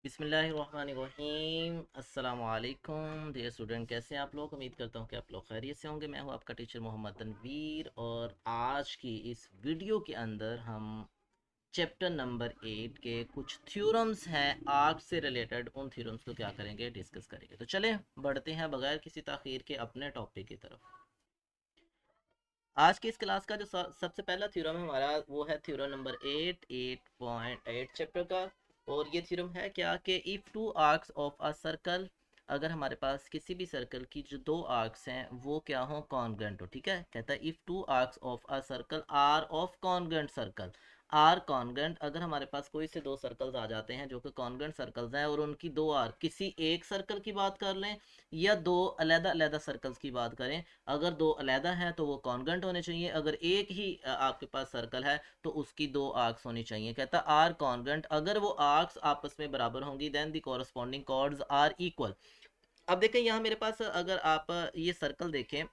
बिस्मिल्लाहिर्रहमानिर्रहीम अस्सलाम वालेकुम डियर स्टूडेंट, कैसे हैं आप लोग। उम्मीद करता हूँ कि आप लोग खैरियत से होंगे। मैं हूँ आपका टीचर मोहम्मद तनवीर और आज की इस वीडियो के अंदर हम चैप्टर नंबर 8 के कुछ थ्योरम्स हैं आर्क से रिलेटेड, उन थ्योरम्स को क्या करेंगे, डिस्कस करेंगे। तो चलें बढ़ते हैं बगैर किसी ताख़ीर के अपने टॉपिक की तरफ। आज की इस क्लास का जो सबसे पहला थ्योरम है हमारा, वो है थ्योरम नंबर 8.8 चैप्टर का। और ये थ्योरम है क्या कि if two arcs of a circle, अगर हमारे पास किसी भी सर्कल की जो दो आर्क्स हैं वो क्या हो, कॉन्ग्रेंट हो। ठीक है, कहता है if two arcs of a circle are of congruent circle, are congruent. अगर हमारे पास कोई से दो सर्कल्स आ जाते हैं जो कि कॉन्ग्रेंट सर्कल्स हैं और उनकी दो आर्क, किसी एक सर्कल की बात कर लें या दो अलहदा अलहदा सर्कल्स की बात करें, अगर दो अलहदा हैं तो वो कॉन्ग्रेंट होने चाहिए, अगर एक ही आपके पास सर्कल है तो उसकी दो आर्क्स होनी चाहिए। कहता आर कॉन्ग्रेंट, अगर वो आर्क्स आपस में बराबर होंगी then the corresponding chords are equal. अब देखें यहाँ मेरे पास, अगर आप ये सर्कल देखें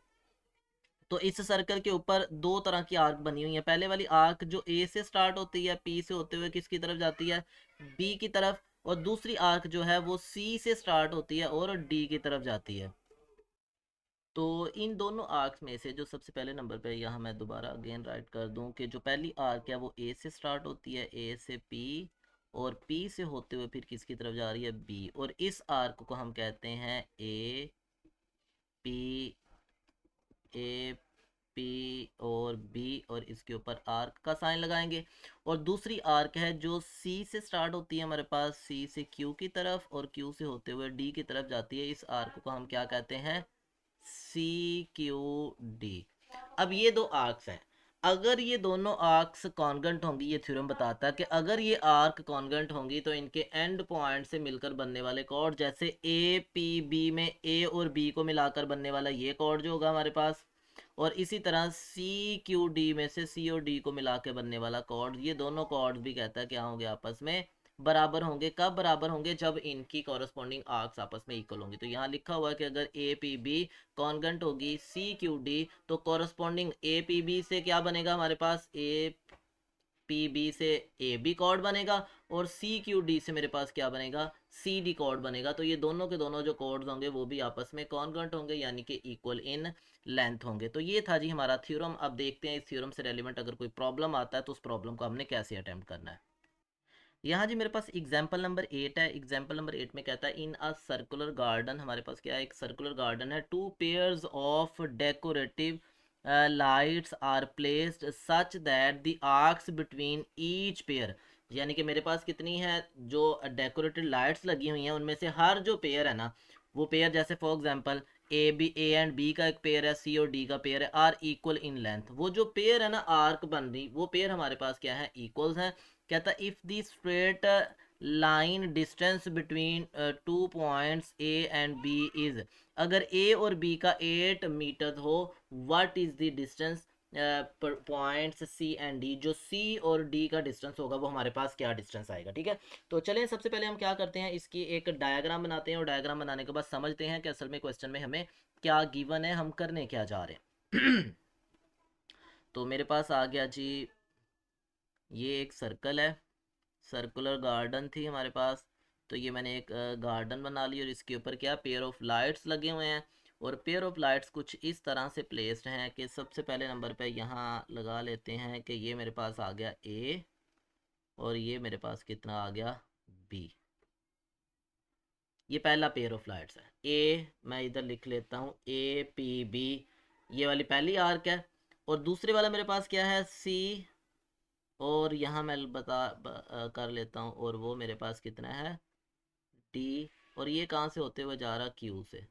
तो इस सर्कल के ऊपर दो तरह की आर्क बनी हुई है। पहले वाली आर्क जो ए से स्टार्ट होती है, पी से होते हुए किसकी तरफ जाती है, बी की तरफ। और दूसरी आर्क जो है वो सी से स्टार्ट होती है और डी की तरफ जाती है। तो इन दोनों आर्क्स में से जो सबसे पहले नंबर पे, यहाँ मैं दोबारा अगेन राइट कर दूं कि जो पहली आर्क है वो ए से स्टार्ट होती है, ए से पी, और पी से होते हुए फिर किसकी तरफ जा रही है, बी। और इस आर्क को हम कहते हैं ए पी, ए पी और बी, और इसके ऊपर आर्क का साइन लगाएंगे। और दूसरी आर्क है जो सी से स्टार्ट होती है हमारे पास, सी से क्यू की तरफ और क्यू से होते हुए डी की तरफ जाती है। इस आर्क को हम क्या कहते हैं, सी क्यू डी। अब ये दो आर्क्स हैं, अगर ये दोनों आर्क्स कॉन्ग्रेंट होंगी, ये थ्योरम बताता है कि अगर ये आर्क कॉन्ग्रेंट होंगी तो इनके एंड पॉइंट से मिलकर बनने वाले कॉर्ड, जैसे ए पी बी में ए और बी को मिलाकर बनने वाला ये कॉर्ड जो होगा हमारे पास, और इसी तरह सी क्यू डी में से सी और डी को मिला के बनने वाला कॉर्ड, ये दोनों कॉर्ड भी कहता है क्या होंगे, आपस में बराबर होंगे। कब बराबर होंगे, जब इनकी कॉरस्पॉन्डिंग आर्क्स आपस में इक्वल होंगी। तो यहाँ लिखा हुआ है कि अगर ए पी बी कॉन्ग्रेंट होगी सी क्यू डी, तो कॉरस्पॉन्डिंग ए पी बी से क्या बनेगा हमारे पास, ए पी बी से ए बी कॉर्ड बनेगा, और सी क्यू डी से मेरे पास क्या बनेगा, सी डी कॉर्ड बनेगा। तो ये दोनों के दोनों जो कॉर्ड्स होंगे वो भी आपस में कॉन्ग्रेंट होंगे, यानी कि इक्वल इन लेंथ होंगे। तो ये था जी हमारा थ्योरम। अब देखते हैं इस थ्योरम से रेलिवेंट अगर कोई प्रॉब्लम आता है तो उस प्रॉब्लम को हमने कैसे अटेम्प्ट करना है। यहाँ जी मेरे पास एग्जाम्पल नंबर 8 है। एग्जाम्पल नंबर 8 में कहता है इन अ सर्कुलर गार्डन, हमारे पास क्या है, एक सर्कुलर गार्डन है। Two pairs of decorative lights are placed such that the arcs between each pair, यानी कि मेरे पास कितनी है जो डेकोरेटिव लाइट्स लगी हुई हैं, उनमें से हर जो पेयर है ना, वो पेयर, जैसे for example A and B का एक पेयर है, सी और डी का पेयर है, आर इक्वल इन लेंथ। वो जो पेयर है ना आर्क बन रही, वो पेयर हमारे पास क्या है, इक्वल्स हैं। कहता है if the straight line distance between two points A and B is, अगर ए और बी का 8 मीटर हो, what is the distance points C and D, जो सी और डी का डिस्टेंस होगा वो हमारे पास क्या डिस्टेंस आएगा। ठीक है, तो चलें सबसे पहले हम क्या करते हैं, इसकी एक डायग्राम बनाते हैं, और डायग्राम बनाने के बाद समझते हैं कि असल में क्वेश्चन में हमें क्या गिवन है, हम करने क्या जा रहे हैं। तो मेरे पास आ गया जी, ये एक सर्कल है, सर्कुलर गार्डन थी हमारे पास। तो ये मैंने एक गार्डन बना ली, और इसके ऊपर क्या, पेयर ऑफ लाइट्स लगे हुए हैं। और पेयर ऑफ लाइट्स कुछ इस तरह से प्लेस्ड हैं कि सबसे पहले नंबर पे यहाँ लगा लेते हैं कि ये मेरे पास आ गया ए, और ये मेरे पास कितना आ गया, बी। ये पहला पेयर ऑफ लाइट्स है। ए मैं इधर लिख लेता हूँ, ए पी बी, ये वाली पहली आर्क है। और दूसरे वाला मेरे पास क्या है, सी, और यहाँ मैं कर लेता हूँ, और वो मेरे पास कितना है, डी। और ये कहाँ से होते हुए जा रहा, क्यू से,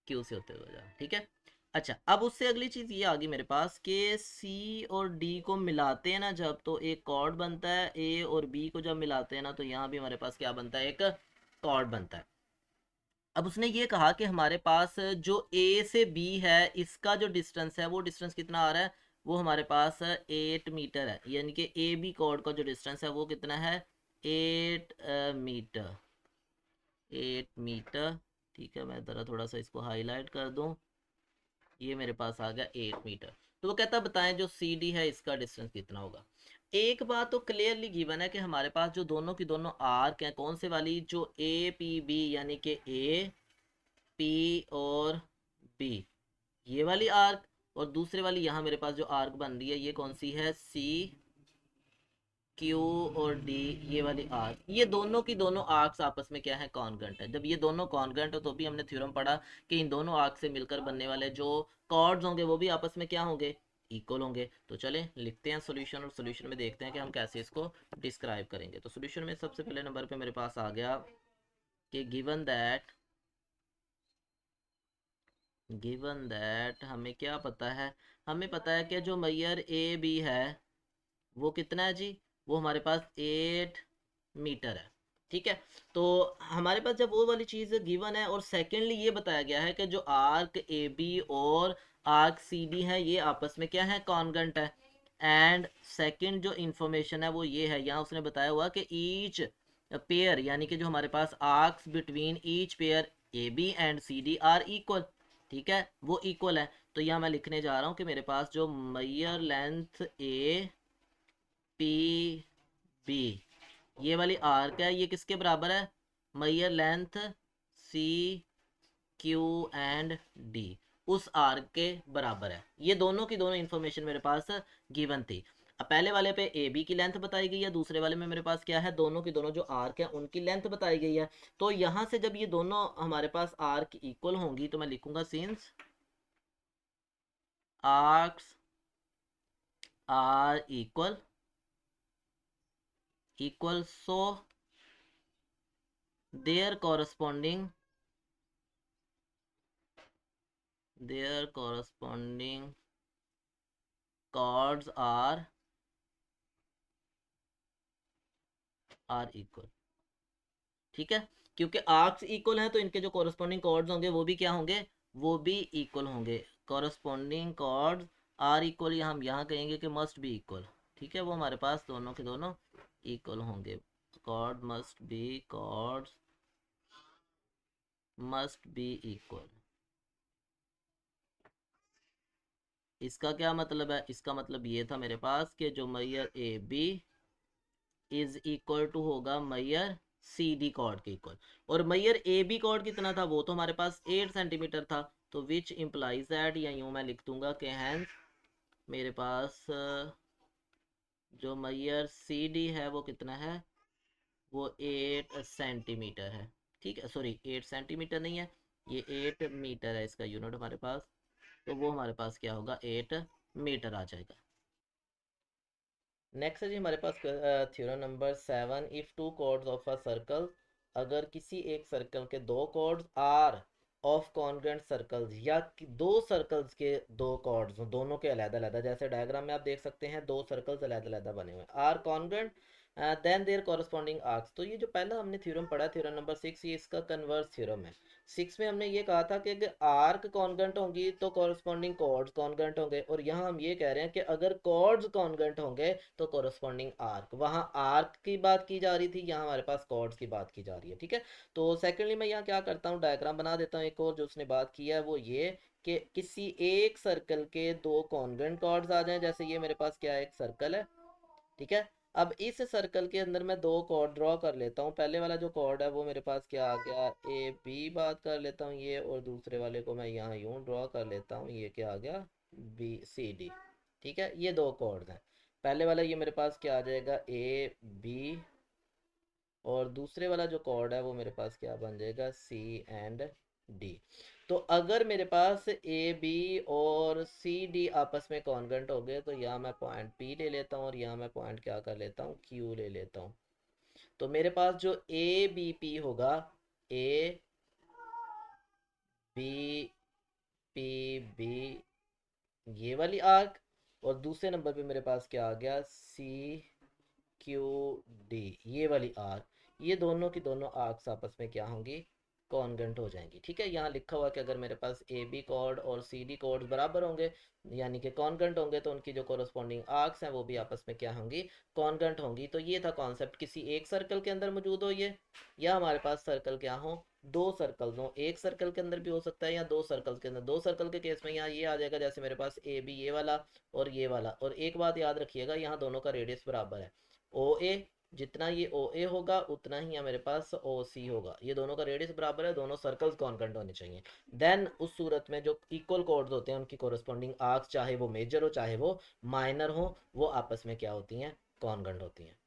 क्यू से होते हुए जा रहा। ठीक है, अच्छा अब उससे अगली चीज़ ये आ गई मेरे पास कि सी और डी को मिलाते हैं ना जब, तो एक कॉर्ड बनता है। ए और बी को जब मिलाते हैं ना, तो यहाँ भी हमारे पास क्या बनता है, एक कॉर्ड बनता है। अब उसने ये कहा कि हमारे पास जो ए से बी है, इसका जो डिस्टेंस है वो डिस्टेंस कितना आ रहा है, वो हमारे पास 8 मीटर है। यानी कि ए बी कॉर्ड का जो डिस्टेंस है वो कितना है, 8 मीटर, 8 मीटर। ठीक है, मैं ज़रा थोड़ा सा इसको हाईलाइट कर दूं, ये मेरे पास आ गया 8 मीटर। तो वो कहता है बताएं जो सी डी है इसका डिस्टेंस कितना होगा। एक बात तो क्लियरली गिवन है कि हमारे पास जो दोनों की दोनों आर्क हैं, कौन से वाली, जो ए पी बी यानी कि ए पी और बी, ये वाली आर्क, और दूसरे वाली यहाँ मेरे पास जो आर्क बन रही है ये कौन सी है, सी क्यू और डी, ये वाली आर्क, ये दोनों की दोनों आर्क्स आपस में क्या है, कॉन्ग्रेंट है। जब ये दोनों कॉन्ग्रेंट हो तो भी हमने थ्योरम पढ़ा कि इन दोनों आर्क से मिलकर बनने वाले जो कॉर्ड्स होंगे वो भी आपस में क्या होंगे, इक्वल होंगे। तो चले लिखते हैं सॉल्यूशन, और सॉल्यूशन में देखते हैं कि हम कैसे इसको डिस्क्राइब करेंगे। तो सॉल्यूशन में सबसे पहले नंबर पे मेरे पास आ गया कि गिवन दैट हमें क्या पता है, हमें पता है कि जो मैयर ए बी है वो कितना है जी, वो हमारे पास 8 मीटर है। ठीक है, तो हमारे पास जब वो वाली चीज़ गिवन है, और सेकेंडली ये बताया गया है कि जो आर्क ए बी और आर्क सी डी है ये आपस में क्या है, कॉन्ग्रेंट है। एंड सेकंड जो इंफॉर्मेशन है वो ये है, यहाँ उसने बताया हुआ कि ईच पेयर, यानी कि जो हमारे पास arcs between each pair A B and C D are equal. ठीक है, वो इक्वल है। तो यहाँ मैं लिखने जा रहा हूँ कि मेरे पास जो मैयर लेंथ ए पी बी, ये वाली आर्क है, ये किसके बराबर है, मैयर length C Q and D, उस आर्क के बराबर है। ये दोनों की दोनों इंफॉर्मेशन मेरे पास गिवन थी। अब पहले वाले पे ए बी की लेंथ बताई गई है, दूसरे वाले में मेरे पास क्या है, दोनों की दोनों जो आर्क है उनकी लेंथ बताई गई है। तो यहाँ से जब ये दोनों हमारे पास आर्क इक्वल होंगी तो मैं लिखूंगा since arcs are equal so their corresponding chords are equal। ठीक है, क्योंकि आर्क्स इक्वल हैं तो इनके जो कॉरस्पॉन्डिंग कॉर्ड्स होंगे वो भी क्या होंगे, वो भी इक्वल होंगे। कॉरस्पॉन्डिंग कॉर्ड्स आर इक्वल, या हम यहाँ कहेंगे कि मस्ट बी इक्वल। ठीक है, वो हमारे पास दोनों के दोनों इक्वल होंगे। Chords must be equal. इसका क्या मतलब है, इसका मतलब ये था मेरे पास कि जो मैयर A B is equal to होगा मैयर सी डी कॉर्ड के इक्वल। और मैयर ए बी कॉर्ड कितना था, वो तो हमारे पास 8 सेंटीमीटर था। तो विच इम्प्लाइज दैट, या यूं मैं लिख दूंगा कि हैंस मेरे पास जो मैयर सी डी है वो कितना है, वो 8 सेंटीमीटर है। ठीक है, सॉरी 8 सेंटीमीटर नहीं है, ये 8 मीटर है इसका यूनिट हमारे पास। तो वो हमारे पास क्या होगा, 8 मीटर आ जाएगा। नेक्स्ट है जी हमारे पास theorem number 7, if two chords of a circle, अगर किसी एक सर्कल के दो chords are of congruent circles, या दो सर्कल्स के दो कॉर्ड्स दोनों के अलग अलग, जैसे डायग्राम में आप देख सकते हैं दो सर्कल्स अलग अलग बने हुए are congruent then their corresponding arcs. तो ये जो पहला हमने थ्योरम पढ़ा थ्योरम नंबर 6, ये इसका कन्वर्स थ्योरम है। 6 में हमने ये कहा था कि अगर आर्क कॉन्ग्रेंट होंगी तो कॉरस्पॉन्डिंग कॉर्ड्स कॉन्ग्रेंट होंगे, और यहाँ हम ये कह रहे हैं कि अगर कॉर्ड्स कॉन्ग्रेंट होंगे तो कॉरस्पॉन्डिंग आर्क, वहाँ आर्क की बात की जा रही थी, यहाँ हमारे पास कॉर्ड्स की बात की जा रही है। ठीक है, तो सेकेंडली मैं यहाँ क्या करता हूँ, डायग्राम बना देता हूँ एक और, जो उसने बात किया है वो ये कि किसी एक सर्कल के दो कॉन्ग्रेंट कॉर्ड्स आ जाएं। जैसे ये मेरे पास क्या है, एक सर्कल है। ठीक है, अब इस सर्कल के अंदर मैं दो कॉर्ड ड्रॉ कर लेता हूँ। पहले वाला जो कॉर्ड है वो मेरे पास क्या आ गया, ए बी बात कर लेता हूँ ये, और दूसरे वाले को मैं यहाँ यूं ड्रॉ कर लेता हूँ, ये क्या आ गया, बी सी डी। ठीक है, ये दो कॉर्ड हैं। पहले वाला ये मेरे पास क्या आ जाएगा, ए बी, और दूसरे वाला जो कॉर्ड है वो मेरे पास क्या बन जाएगा, सी एंड डी। तो अगर मेरे पास ए बी और सी डी आपस में कॉन्ग्रेंट हो गए तो यहाँ मैं पॉइंट पी ले लेता हूँ, और यहाँ मैं पॉइंट क्या कर लेता हूँ, क्यू ले लेता हूँ। तो मेरे पास जो ए बी पी होगा, ए बी पी बी, ये वाली आर्क, और दूसरे नंबर पे मेरे पास क्या आ गया, सी क्यू डी, ये वाली आर्क। ये दोनों की दोनों आर्क्स आपस में क्या होंगी, कॉन्ग्रेंट हो जाएंगी। ठीक है, यहाँ लिखा हुआ कि अगर मेरे पास ए बी कॉर्ड और सी डी कॉर्ड बराबर होंगे यानी कि कॉन्ग्रेंट होंगे तो उनकी जो कोरस्पॉन्डिंग आर्क्स हैं वो भी आपस में क्या होंगी, कॉन्ग्रेंट होंगी। तो ये था कॉन्सेप्ट, किसी एक सर्कल के अंदर मौजूद हो ये, या हमारे पास सर्कल क्या हो, दो सर्कल हो, एक सर्कल के अंदर भी हो सकता है या दो सर्कल के अंदर। दो सर्कल के केस में यहाँ ये आ जाएगा जैसे मेरे पास ए बी ये वाला और ये वाला, और एक बात याद रखिएगा यहाँ दोनों का रेडियस बराबर है। ओ ए, जितना ये ओ ए होगा उतना ही मेरे पास ओ सी होगा, ये दोनों का रेडियस बराबर है, दोनों सर्कल्स कॉन्ग्रेंट होने चाहिए। देन उस सूरत में जो इक्वल कॉर्ड्स होते हैं उनकी कोरस्पॉन्डिंग आर्क्स चाहे वो मेजर हो चाहे वो माइनर हो, वो आपस में क्या होती हैं, कॉन्ग्रेंट होती हैं।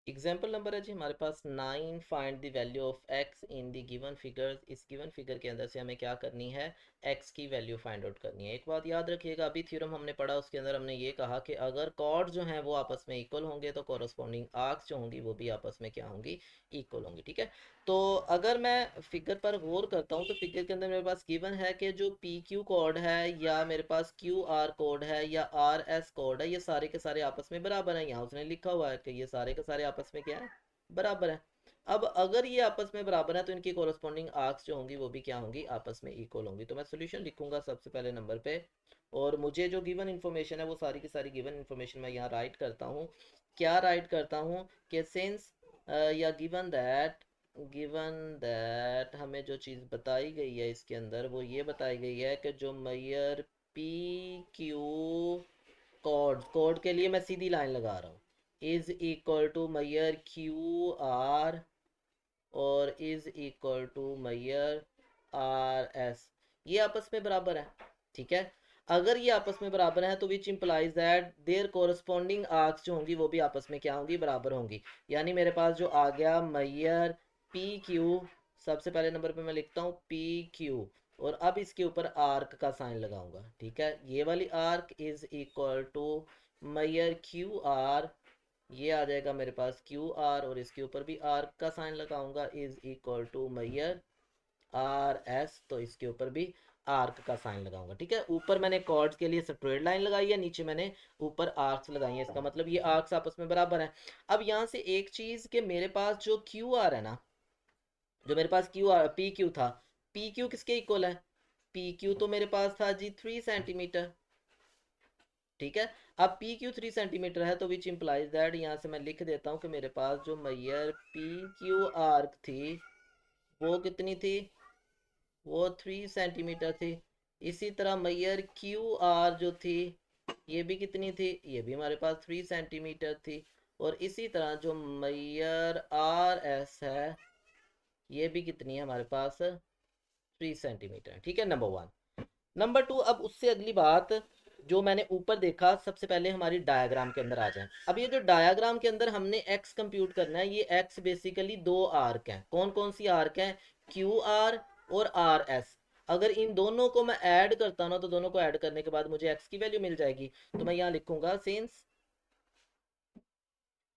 एग्जाम्पल नंबर है जी हमारे पास 9, find the value of x in the given figures. इस गिवन फिगर के अंदर से हमें क्या करनी है, x की वैल्यू फाइंड आउट करनी है। एक बात याद रखिएगा, अभी थ्योरम हमने पढ़ा उसके अंदर हमने ये कहा कि अगर कॉर्ड जो हैं वो आपस में इक्वल होंगे तो कॉरस्पॉन्डिंग आर्क्स जो होंगी वो भी आपस में क्या होंगी, इक्वल होंगी। ठीक है, तो अगर मैं फिगर पर गौर करता हूँ तो फिगर के अंदर मेरे पास गिवन है कि जो पी क्यू कोड है या मेरे पास क्यू आर कोड है या आर एस कोड है, ये सारे के सारे आपस में बराबर हैं। यहाँ उसने लिखा हुआ है कि ये सारे के सारे आपस में क्या है, बराबर है। अब अगर ये आपस में बराबर है तो इनकी कोरस्पॉन्डिंग आर्क्स जो होंगी वो भी क्या होंगी, आपस में इक्वल होंगी। तो मैं सोल्यूशन लिखूंगा सबसे पहले नंबर पे, और मुझे जो गिवन इन्फॉर्मेशन है वो सारी की सारी गिवन इन्फॉर्मेशन मैं यहाँ राइट करता हूँ। क्या राइट करता हूँ कि सिंस या गिवन दैट हमें जो चीज़ बताई गई है इसके अंदर वो ये बताई गई है कि जो Maihar P Q code code के लिए मैं सीधी लाइन लगा रहा हूँ, is equal to Maihar Q are और is equal to Maihar R S, ये आपस में बराबर है। ठीक है, अगर ये आपस में बराबर है तो which implies that their corresponding arcs जो होंगी वो भी आपस में क्या होंगी, बराबर होंगी। यानी मेरे पास जो आ गया मैयर पी क्यू, सबसे पहले नंबर पे मैं लिखता हूँ पी क्यू, और अब इसके ऊपर आर्क का साइन लगाऊंगा। ठीक है, ये वाली arc is equal to Maihar Q R, ये आ जाएगा मेरे पास क्यू आर, और इसके ऊपर भी आर्क का साइन लगाऊंगा, is equal to Maihar R S, तो इसके ऊपर भी आर्क का साइन लगाऊंगा। ठीक है, ऊपर मैंने कॉर्ड्स के लिए स्ट्रेट लाइन लगाई है, नीचे मैंने ऊपर आर्क्स लगाई है, इसका मतलब ये आर्क्स आपस में बराबर हैं। अब यहाँ से एक चीज के मेरे पास जो क्यू आर है ना, जो मेरे पास क्यू आर पी क्यू था, पी क्यू किसके इक्वल है, पी क्यू तो मेरे पास था जी 3 सेंटीमीटर। ठीक है, अब पी क्यू 3 सेंटीमीटर है तो विच इम्प्लाइज दैट, यहाँ से मैं लिख देता हूँ कि मेरे पास जो मैयर पी क्यू आर्क थी वो कितनी थी, वो 3 सेंटीमीटर थी। इसी तरह मैयर क्यू आर जो थी ये भी कितनी थी, ये भी हमारे पास 3 सेंटीमीटर थी। और इसी तरह जो मैयर आर एस है ये भी कितनी है हमारे पास, 3 सेंटीमीटर। ठीक है, नंबर वन। नंबर टू, अब उससे अगली बात जो मैंने ऊपर देखा, सबसे पहले हमारी डायग्राम के अंदर आ जाए। अब ये जो डायग्राम के अंदर हमने एक्स कंप्यूट करना है, ये एक्स बेसिकली दो आर्क हैं। कौन कौन सी आर्क हैं, क्यू आर और आर एस। अगर इन दोनों को मैं ऐड करता हूँ ना तो दोनों को ऐड करने के बाद मुझे एक्स की वैल्यू मिल जाएगी। तो मैं यहाँ लिखूंगा सिंस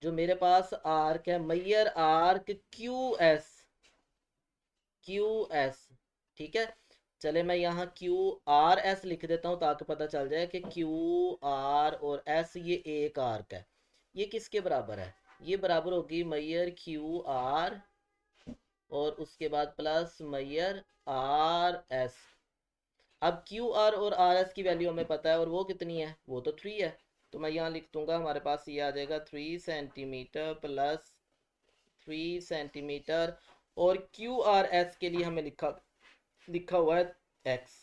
जो मेरे पास आर्क है मैयर आर्क क्यू एस। ठीक है, चले मैं यहाँ क्यू आर एस लिख देता हूँ ताकि पता चल जाए कि क्यू आर और एस ये एक आर्क है। ये किसके बराबर है, ये बराबर होगी मैयर क्यू आर और उसके बाद प्लस मैयर आर एस। अब क्यू आर और आर एस की वैल्यू हमें पता है और वो कितनी है, वो तो 3 है। तो मैं यहाँ लिख दूंगा हमारे पास ये आ जाएगा 3 सेंटीमीटर प्लस 3 सेंटीमीटर, और क्यू आर एस के लिए हमें लिखा लिखा हुआ है एक्स।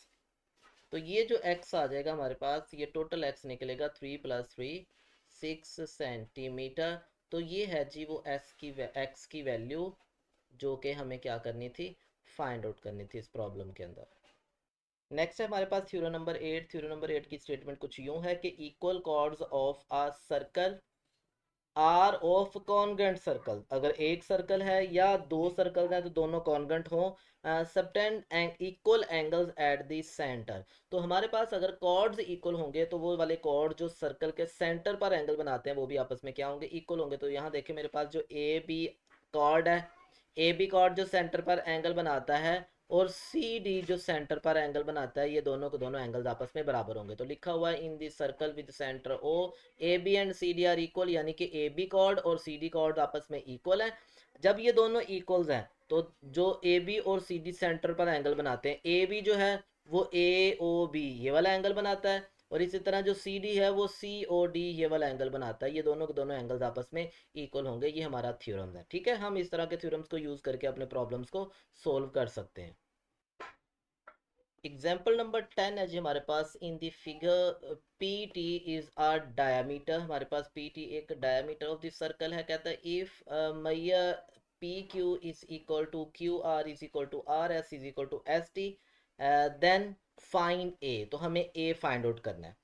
तो ये जो एक्स आ जाएगा हमारे पास, ये टोटल एक्स निकलेगा 3 + 3 6 सेंटीमीटर। तो ये है जी वो एक्स की वैल्यू जो कि हमें क्या करनी थी, फाइंड आउट करनी थी इस प्रॉब्लम के अंदर। नेक्स्ट है हमारे पास थ्योरम नंबर 8। थ्योरम नंबर 8 की स्टेटमेंट कुछ यूं है कि equal chords of a circle are of congruent circle, अगर एक सर्कल है या दो सर्कल हैं तो दोनों कॉन्ग्रेंट हो, subtend equal angles at the centre. तो हमारे पास अगर कॉर्ड्स इक्वल होंगे तो वो वाले कॉर्ड जो सर्कल के सेंटर पर एंगल बनाते हैं वो भी आपस में क्या होंगे, इक्वल होंगे। तो यहाँ देखें मेरे पास जो ए बी कॉर्ड है, ए बी कॉर्ड जो सेंटर पर एंगल बनाता है और सी डी जो सेंटर पर एंगल बनाता है, ये दोनों के दोनों एंगल्स आपस में बराबर होंगे। तो लिखा हुआ है in the circle with centre O A B and C D are equal, यानी कि ए बी कॉर्ड और सी डी कॉर्ड आपस में इक्वल है। जब ये दोनों इक्वल्स हैं तो जो ए बी और सी डी सेंटर पर एंगल बनाते हैं, ए बी जो है वो ए ओ बी ये वाला एंगल बनाता है, और इसी तरह जो सी डी है वो सी ओ डी ये वाला एंगल बनाता है। ये दोनों के दोनों एंगल्स आपस में इक्वल होंगे। ये हमारा थ्योरम है, ठीक है। हम इस तरह के थ्योरम्स को यूज़ करके अपने प्रॉब्लम्स को सोल्व कर सकते हैं। एग्जाम्पल नंबर 10 है जी हमारे पास। In the figure P T is are diameter, हमारे पास पी टी एक डायामीटर ऑफ द सर्कल है। कहता है इफ मैया P Q is equal to Q R is equal to R S is equal to S T, then find A. तो हमें ए find out करना है।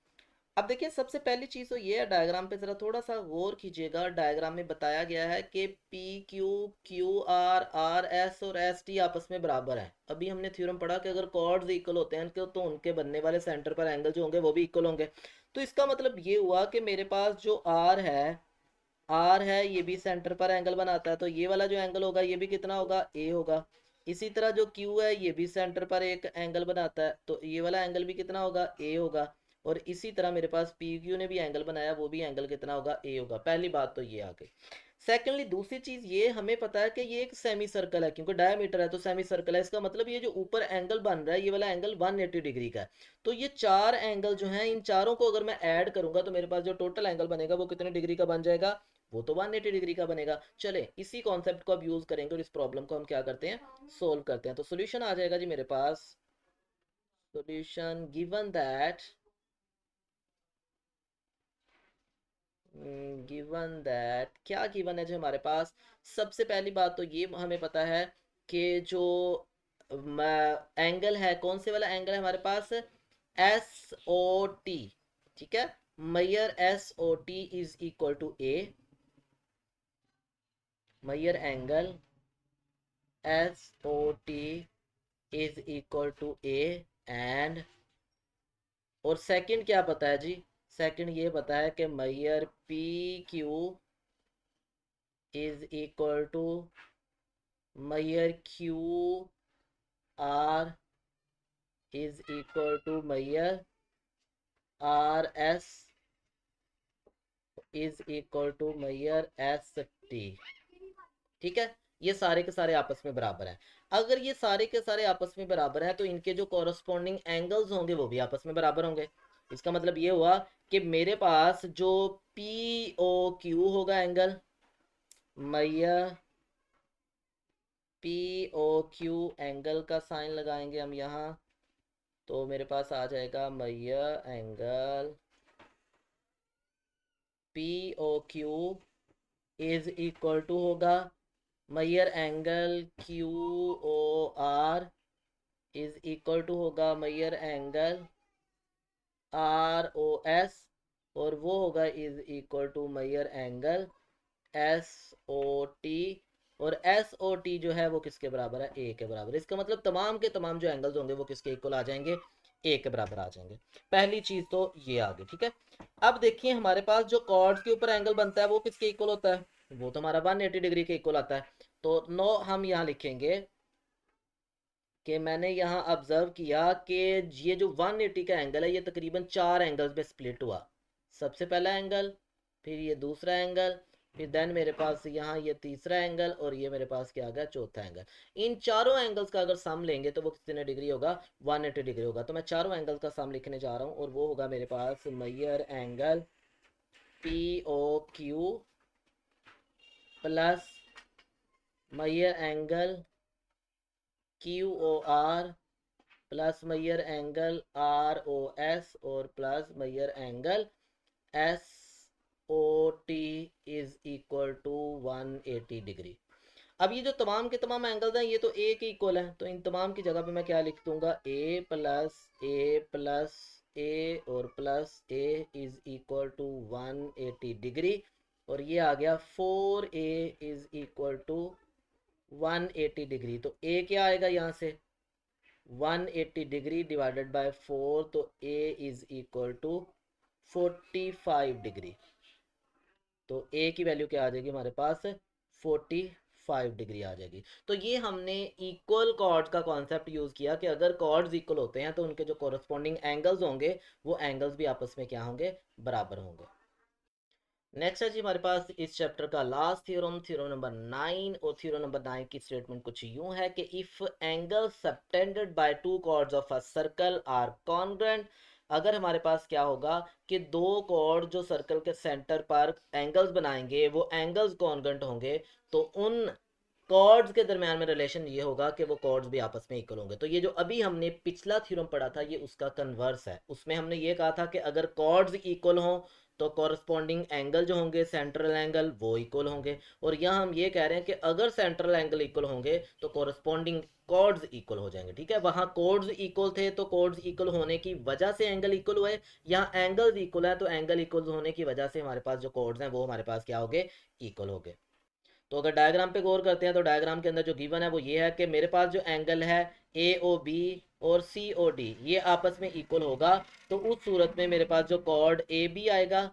अब देखिए सबसे पहली चीज़ तो ये है, डायग्राम पे ज़रा थोड़ा सा गौर कीजिएगा। डायग्राम में बताया गया है कि P Q Q R R S और एस टी आपस में बराबर हैं। अभी हमने थ्योरम पढ़ा कि अगर कॉर्ड्स इक्वल होते हैं तो उनके बनने वाले सेंटर पर एंगल जो होंगे वो भी इक्वल होंगे। तो इसका मतलब ये हुआ कि मेरे पास जो आर है ये भी सेंटर पर एंगल बनाता है, तो ये वाला जो एंगल होगा ये भी कितना होगा, ए होगा। इसी तरह जो क्यू है ये भी सेंटर पर एक एंगल बनाता है, तो ये वाला एंगल भी कितना होगा, ए होगा। और इसी तरह मेरे पास पी क्यू ने भी एंगल बनाया, वो भी एंगल कितना होगा, ए होगा। पहली बात तो ये आ गई। सेकेंडली दूसरी चीज ये हमें पता है कि ये एक सेमी सर्कल है, क्योंकि डायमीटर है तो सेमी सर्कल है। इसका मतलब ये जो ऊपर एंगल बन रहा है ये वाला एंगल 180 डिग्री का है। तो ये चार एंगल जो हैं, इन चारों को अगर मैं ऐड करूंगा तो मेरे पास जो टोटल एंगल बनेगा वो कितने डिग्री का बन जाएगा, वो तो 180 डिग्री का बनेगा। चले इसी कॉन्सेप्ट को अब यूज करेंगे और इस प्रॉब्लम को हम क्या करते हैं, सोल्व करते हैं। तो सोल्यूशन आ जाएगा जी मेरे पास। सोल्यूशन गिवन दैट क्या गिवन है जो हमारे पास। सबसे पहली बात तो ये हमें पता है कि जो एंगल है, कौन से वाला एंगल है हमारे पास, एस ओ टी, ठीक है। मैयर S O T is equal to A, मैयर angle S O T is equal to A and, और सेकंड क्या पता है जी, सेकंड ये पता है कि मैयर P Q is equal to Maihar Q R is equal to Maihar R S is equal to मैयर एस टी, ठीक है। ये सारे के सारे आपस में बराबर हैं। अगर ये सारे के सारे आपस में बराबर हैं तो इनके जो कॉरस्पॉन्डिंग एंगल्स होंगे वो भी आपस में बराबर होंगे। इसका मतलब ये हुआ कि मेरे पास जो पी ओ क्यू होगा एंगल, मैयर पी ओ क्यू एंगल का साइन लगाएंगे हम यहाँ, तो मेरे पास आ जाएगा मैयर angle P O Q is equal to होगा मैयर angle Q O R is equal to होगा मैयर एंगल आर ओ एस, और वो होगा इज इक्वल टू मैयर एंगल एस ओ टी। और एस ओ टी जो है वो किसके बराबर है, ए के बराबर। इसका मतलब तमाम के तमाम जो एंगल्स होंगे वो किसके इक्वल आ जाएंगे, ए के बराबर आ जाएंगे। पहली चीज तो ये आ गई, ठीक है। अब देखिए हमारे पास जो कॉर्ड्स के ऊपर एंगल बनता है वो किसके इक्वल होता है, वो तो हमारा 180 डिग्री के इक्वल आता है। तो नो हम यहाँ लिखेंगे कि मैंने यहाँ ऑब्जर्व किया कि ये जो 180 का एंगल है ये तकरीबन चार एंगल्स में स्प्लिट हुआ। सबसे पहला एंगल, फिर ये दूसरा एंगल, फिर देन मेरे पास यहाँ ये तीसरा एंगल, और ये मेरे पास क्या आ गया, चौथा एंगल। इन चारों एंगल्स का अगर सम लेंगे तो वो कितने डिग्री होगा, 180 डिग्री होगा। तो मैं चारों एंगल्स का सम लिखने जा रहा हूँ, और वो होगा मेरे पास मैयर angle P O Q plus मैयर angle Q O R plus मैयर एंगल आर ओ एस और प्लस मैयर angle S O T is equal to 180 degree. अब ये जो तमाम के तमाम एंगल्स हैं ये तो ए के इक्वल हैं, तो इन तमाम की जगह पे मैं क्या लिख दूंगा, ए प्लस ए और plus A is equal to 180 degree. और ये आ गया 4a is equal to 180 degree. तो ए क्या आएगा यहाँ से, 180 डिग्री डिवाइडेड बाय 4, तो a is equal to 45 degree. तो a की वैल्यू क्या आ जाएगी हमारे पास, 45 85 डिग्री आ जाएगी। तो ये हमने इक्वल कॉर्ड्स का कॉन्सेप्ट यूज़ किया कि अगर कॉर्ड्स इक्वल होते हैं तो उनके जो कॉरस्पॉन्डिंग एंगल्स होंगे वो एंगल्स भी आपस में क्या होंगे, बराबर होंगे। नेक्स्ट है जी हमारे पास इस चैप्टर का लास्ट थ्योरम, थ्योरम नंबर 9। और थ्योरम नंबर 9 की स्टेटमेंट कुछ यूं है कि if angle subtended by two chords of a circle are congruent, अगर हमारे पास क्या होगा कि दो कॉर्ड जो सर्कल के सेंटर पर एंगल्स बनाएंगे वो एंगल्स कॉन्ग्रुएंट होंगे, तो उन कॉर्ड्स के दरमियान में रिलेशन ये होगा कि वो कॉर्ड्स भी आपस में इक्वल होंगे। तो ये जो अभी हमने पिछला थ्योरम पढ़ा था ये उसका कन्वर्स है। उसमें हमने ये कहा था कि अगर कॉर्ड्स इक्वल हों तो कॉरस्पॉन्डिंग एंगल जो होंगे सेंट्रल एंगल वो इक्वल होंगे। और यहाँ हम ये कह रहे हैं कि अगर सेंट्रल एंगल इक्वल होंगे तो कॉरस्पॉन्डिंग कॉर्ड्स इक्वल हो जाएंगे। ठीक है, वहाँ कॉर्ड्स इक्वल थे तो कॉर्ड्स इक्वल होने की वजह से एंगल इक्वल हुए, यहाँ एंगल्स इक्वल है तो एंगल इक्वल होने की वजह से हमारे पास जो कॉर्ड्स हैं वो हमारे पास क्या हो गए, इक्वल हो गए। तो अगर डायग्राम पे गौर करते हैं तो डायग्राम के अंदर जो गिवन है वो ये है कि मेरे पास जो एंगल है ए ओ बी और सी ओ डी ये आपस में इक्वल होगा, तो उस सूरत में मेरे पास जो कॉर्ड ए बी आएगा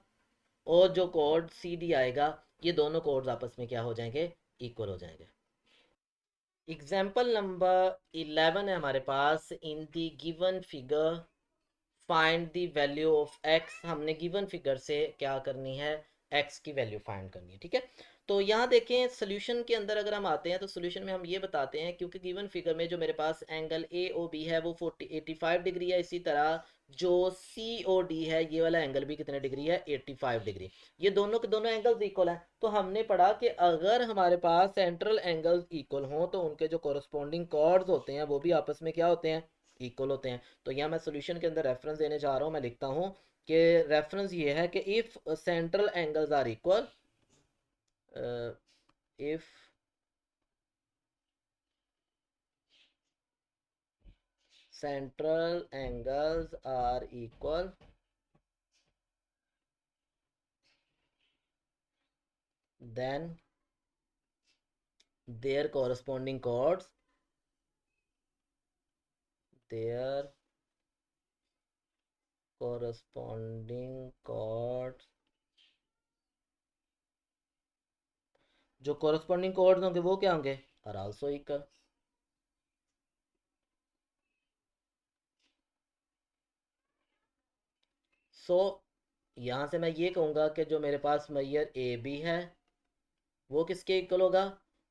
और जो कॉर्ड सी डी आएगा ये दोनों कॉर्ड्स आपस में क्या हो जाएंगे, इक्वल हो जाएंगे। एग्जाम्पल नंबर 11 है हमारे पास, in the given figure find the value of x. हमने गिवन फिगर से क्या करनी है, एक्स की वैल्यू फाइंड करनी है। ठीक है, तो यहाँ देखें सोल्यूशन के अंदर अगर हम आते हैं तो सोल्यूशन में हम ये बताते हैं क्योंकि गिवन फिगर में जो मेरे पास एंगल ए ओ बी है वो 85 डिग्री है, इसी तरह जो सी ओ डी है ये वाला एंगल भी कितने डिग्री है, 85 डिग्री। ये दोनों के दोनों एंगल्स इक्वल हैं। तो हमने पढ़ा कि अगर हमारे पास सेंट्रल एंगल्स इक्वल हों तो उनके जो कॉरस्पॉन्डिंग कॉर्ड्स होते हैं वो भी आपस में क्या होते हैं, इक्वल होते हैं। तो यहाँ मैं सोल्यूशन के अंदर रेफरेंस देने जा रहा हूँ, मैं लिखता हूँ कि रेफरेंस ये है कि if central angles are equal, if central angles are equal then their corresponding chords, their corresponding chords, जो corresponding chords होंगे वो क्या होंगे, are also equal। सो यहाँ से मैं ये कहूँगा कि जो मेरे पास मैयर ए बी है वो किसके इक्वल होगा,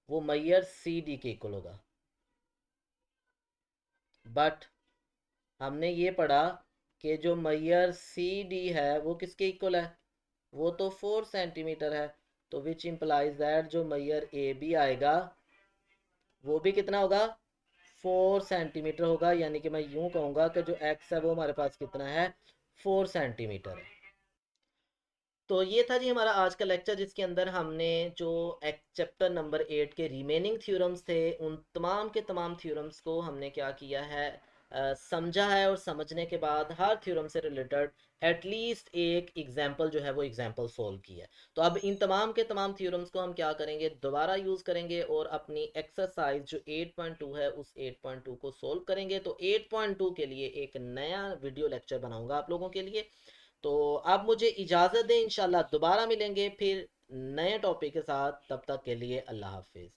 वो मैयर सी डी के इक्वल होगा। बट हमने ये पढ़ा कि जो मैयर सी डी है वो किसके इक्वल है, वो तो 4 सेंटीमीटर है। तो विच इम्प्लाइज दैट जो मैयर ए बी आएगा वो भी कितना होगा, 4 सेंटीमीटर होगा। यानी कि मैं यूं कहूँगा कि जो एक्स है वो हमारे पास कितना है, 4 सेंटीमीटर है। तो ये था जी हमारा आज का लेक्चर जिसके अंदर हमने जो चैप्टर नंबर 8 के रिमेनिंग थ्योरम्स थे उन तमाम के तमाम थ्योरम्स को हमने क्या किया है, समझा है। और समझने के बाद हर थ्योरम से रिलेटेड एटलीस्ट एक एग्जाम्पल जो है वो एग्जाम्पल सोल्व की है। तो अब इन तमाम के तमाम थ्योरम्स को हम क्या करेंगे, दोबारा यूज़ करेंगे और अपनी एक्सरसाइज जो 8.2 है उस 8.2 को सोल्व करेंगे। तो 8.2 के लिए एक नया वीडियो लेक्चर बनाऊंगा आप लोगों के लिए। तो आप मुझे इजाज़त दें, इंशाल्लाह दोबारा मिलेंगे फिर नए टॉपिक के साथ। तब तक के लिए अल्लाह हाफिज़।